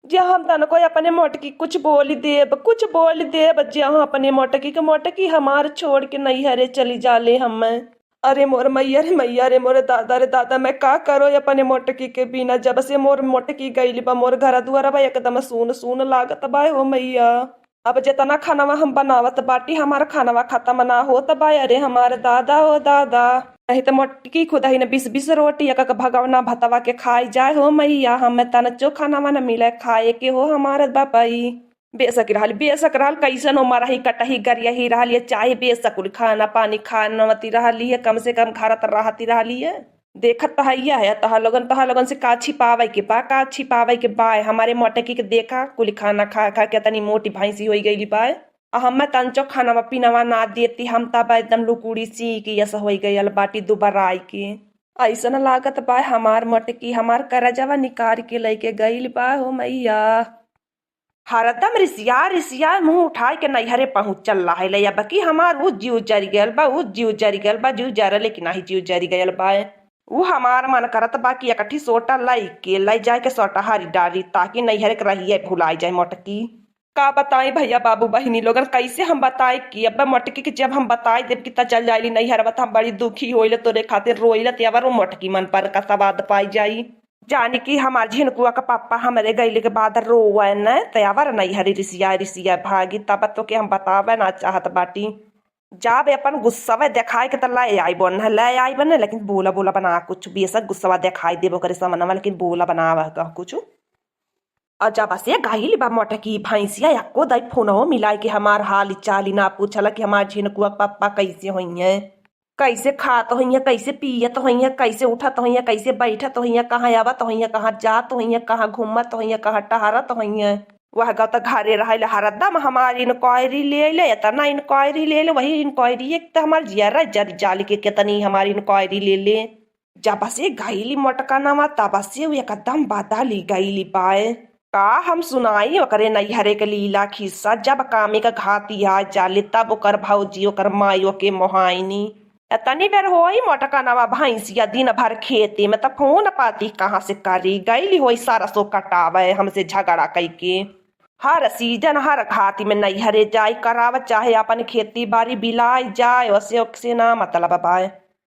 जे हम तनको अपने मोटकी कुछ बोल देब जे हम अपने मोटकी के मोटकी हमार छोड़ के नहीं हरे चली जाले हम। अरे मोर मैया रे मैया रे मोरे दादा रे दादा, मैं का करो अपने मोटकी के बिना। जब से मोर मोटकी गईली बा मोर घर दुआरा बा एकदम सून सून लागत बा हो मैया। अब जितना खानावा हम बनावत बाटी हमारा खानावा खत्म ना होत बा। अरे हमारे दादा हो दादा, नहीं तो मोटकी खुदा ही ने 20-20 रोटी एक भगवना भतवा के खाई जाए हो मैया। हमें तना चोखा नवा न मिले खाए के हो हमारे बापाई। बेसक रहल कैसन उमर ही कटही गरिया ही रहल ये, चाहे बेसकुल खाना पानी खानवती रहली है, कम से कम घरत रहती रहली है। देखत तहैया है तहा लोगन से का छिपावे के बा हमारे मोटकी के देखा कुल खाना खा खा के तनी मोटी भैंसी हो गई बा। हम तंचो खाना पीनावा ना देती हम तब एकदम लुकुड़ी सी की ऐसा हो गई बाटी दोबारा आई के। ऐसा लागत बा हमार मोटकी हमार करजवा निकाल के लेके गईल बा हो मैया। हरदम रिसिया रिसिया मुंह उठाए के नैहरे पहुंच चल रहा है ले बाकी हमार वो जीव जरी गयल बा, वो जीव जरी गयल बा, जीव जरा लेकिन नहीं जीव जरी गयल बा। वो हमार मन करत बा कि इकट्ठी सोटा लाई जाए के सोटा हरी डाली ताकि नैहरे के रहिए भुलाई जाए मोटकी। का बताएं भैया बाबू बहिनी लोगन, कैसे हम बताए कि अब मोटकी के जब हम बताए देव कि चल जाइली नैहर बता हम बड़ी दुखी होइले तोरे खातिर रोइले त्यावर वो मोटकी मन पर का स्वाद पाई जाई। जानी कि हमार झिनकुआ का पापा हमारे गईले के बाद रोवे न त्यावर नैहरी रिसिया रिसिया भागी तब तो के हम बतावे ना चाहत बाटी। जाब अपन गुस्सावा दिखाए के लाई आई बन लेकिन बोला बोला बना कुछ बेसक गुस्सावा दिखाई देबो करे समनवा लेकिन बोला बनावा कुछ। जब से गाइल बा मोटकी भैंसिया एको दाई फोनवो मिलाई कि हमार हाल चाली ना पूछला कि हमार झिनकुआ पापा कैसे होई है, कैसे खात होई है, कैसे पियत होई है, कैसे उठत होई है, कैसे बैठत होई है, कहाँ आवत होई है, कहाँ जात होई है, कहाँ घूमत होई है, कहाँ टहरत होई है। वह गौ तो घरे रहे हरदम हमारी इंक्वायरी ले ले इतना इंक्वायरी ले ले वही इंक्वायरी एक तो हमार जियरा जर जाल के कितनी हमारी इंक्वायरी ले ले। जब से गईली मोटका नामा तब से एकदम बदली गईली पाए। का हम सुनाई ओकरे नैहरे के लीला खिस्सा। जब कामे का घाती आ जाले तब ओकर भौजी ओकर माइयो के मोहाइनी। तनी बेर होई मोटका नवा भैंसिया दिन भर खेते में तब फोन पाती कहाँ से करी गईली होई सारा सो कटावे हमसे झगड़ा कई के। हर सीजन हर घाती में नैहरे जाई कराव चाहे अपन खेती बाड़ी बिलाई जाए वैसे ना मतलब बाए।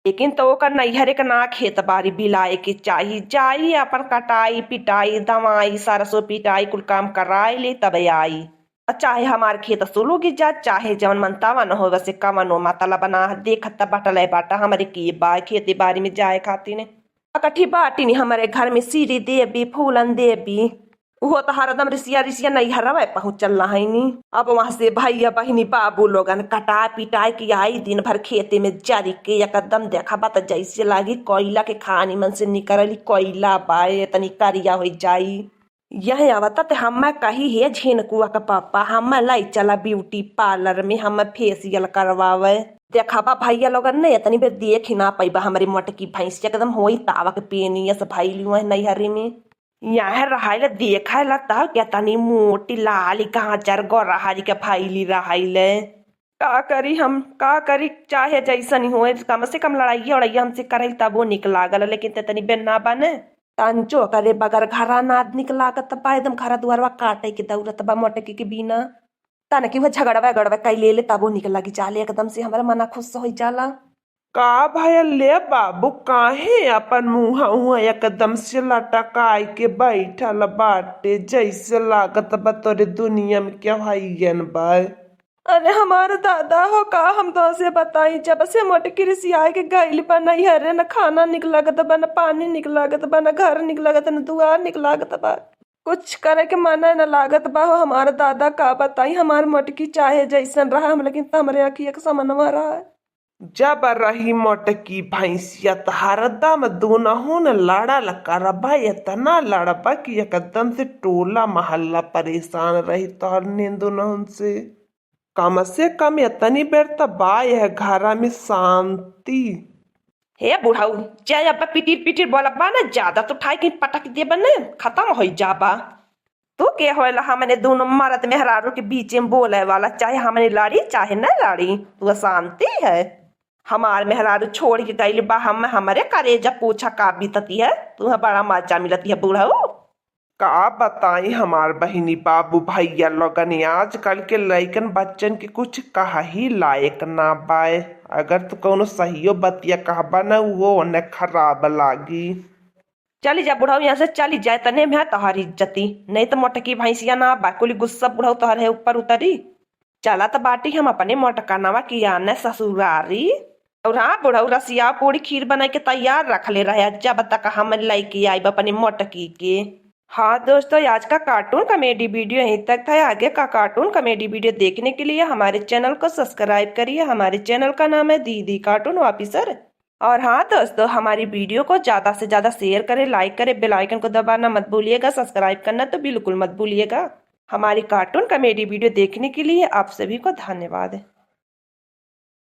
लेकिन तो ओकर नैहरे का ना खेत बाड़ी बिलाए के जाई अपन कटाई पिटाई दवाई सरसों पिटाई कुल काम कराई ले तब आई। चाहे हमार खेत सुलूगी जा चाहे जवन मनतावा न हो वैसे कवनो मतलब बना देखत बटले बाटा हमारे की बा खेती बाड़ी में जाए खातिर ने अकठी बाटी नहीं हमारे घर में सीरी देवी फूलन देवी वो तो हरदम रिसिया रिसिया नैहरवा पहुंचल रही। अब वहां से भैया बहिनी बाबू लोगन कटा पिटाई की आई दिन भर खेते में जरी के एकदम देखा बा जैसे लागी कोयला के खानी मन से निकली कोयला बाए तनी करिया हो जाई। यह आवता तो हम कही है झिनकुआ का पापा हम लाई चला ब्यूटी पार्लर में हम फेसियल करवावे। देखा बा भैया लोगन ने इतनी बेर देख ही ना पाई हमारी मोटकी भैंस एकदम होई तावा के पेनी से भाई लियो नैहरे में यहाँ रहाइले देखा लगता क्या तनी मोटी लाली गाजर गोराहारी के फैली रहाइले। का करी चाहे जैसन हो कम से कम लड़ाई उड़ाई हमसे करे तब वो निक लागल लेकिन तनी बेन ना बने तंचो करे बगर घरा नाद निक लागत बा एकदम घरा दुआरवा काटे के दौड़त बा मोटकी के बिना तन की वो झगड़वा गड़वा कई ले तब वो निक लगी जाले एकदम से हमारा मना खुश हो जाला। का भैया ले बाबू काहे अपन मुँह एकदम से लटकाई के बैठल बाटे जैसे लागत बा तोरे दुनिया में क्या भाईयन बा। अरे हमारा दादा हो का हम तो से बताई जब से मोटकी रिसिया के गईल बा नैहरे न खाना निक लागत बा न पानी निक लागत बा न घर निक लागत न दुआर निक लागत बा कुछ करे के मना न लागत बा हो। हमारा दादा का बताई हमार मोटकी चाहे जैसन रहा हम लेकिन हमरे अखिया के समनवा रहा है। जब रही मोटकी भैंसिया हरदम दोनों न लड़ल करबा इतना लड़बा कि एकदम से टोला मोहल्ला परेशान रही तोहर दोनों से कम इतनी बेर तो बा यह घरा में शांति। हे बुढ़ाऊ जय अब पिटीर पिटीर बोलबा न ज्यादा तो उठाई के पटक दे बने खत्म हो जाबा। तू के होला हमने दोनों मर्द मेहरारू के बीच में बोले वाला चाहे हमने लड़ी चाहे न लड़ी तू शांति है। हमार मेहरारू छोड़ के गई बा हम हमारे करेजा पूछा का बीतती है तुम्हें बड़ा मजा मिलती है बुढ़ाऊ। का बताई हमार बहिनी बाबू भैया लोगन आजकल के लइकन बच्चन के कुछ कहा ही लायक ना बाए। अगर तू कौनो सहियो बतिया कहबा न वो न खराब लागी। चली जा बुढ़ाऊ यहाँ से चली जाए तने में तोहारी इज्जती नहीं तो मोटकी भैंसिया ना बाकुली गुस्सा बुढ़ाऊ तोहरे ऊपर उतरी। चला तो बाटी हम अपने मोटका नवा किया न ससुरारी। और हाँ बुढ़ऊ रसिया पूरी खीर बना के तैयार रख ले रहे जब तक हम लैके आई अपनी मोटकी के। हाँ दोस्तों आज का कार्टून कॉमेडी वीडियो यहीं तक था। आगे का कार्टून कॉमेडी वीडियो देखने के लिए हमारे चैनल को सब्सक्राइब करिए। हमारे चैनल का नाम है दीदी कार्टून ऑफिसर। और हाँ दोस्तों हमारी वीडियो को ज्यादा से ज्यादा शेयर करें, लाइक करें, बेल आइकन को दबाना मत भूलिएगा, सब्सक्राइब करना तो बिल्कुल मत भूलिएगा। हमारी कार्टून कॉमेडी वीडियो देखने के लिए आप सभी को धन्यवाद।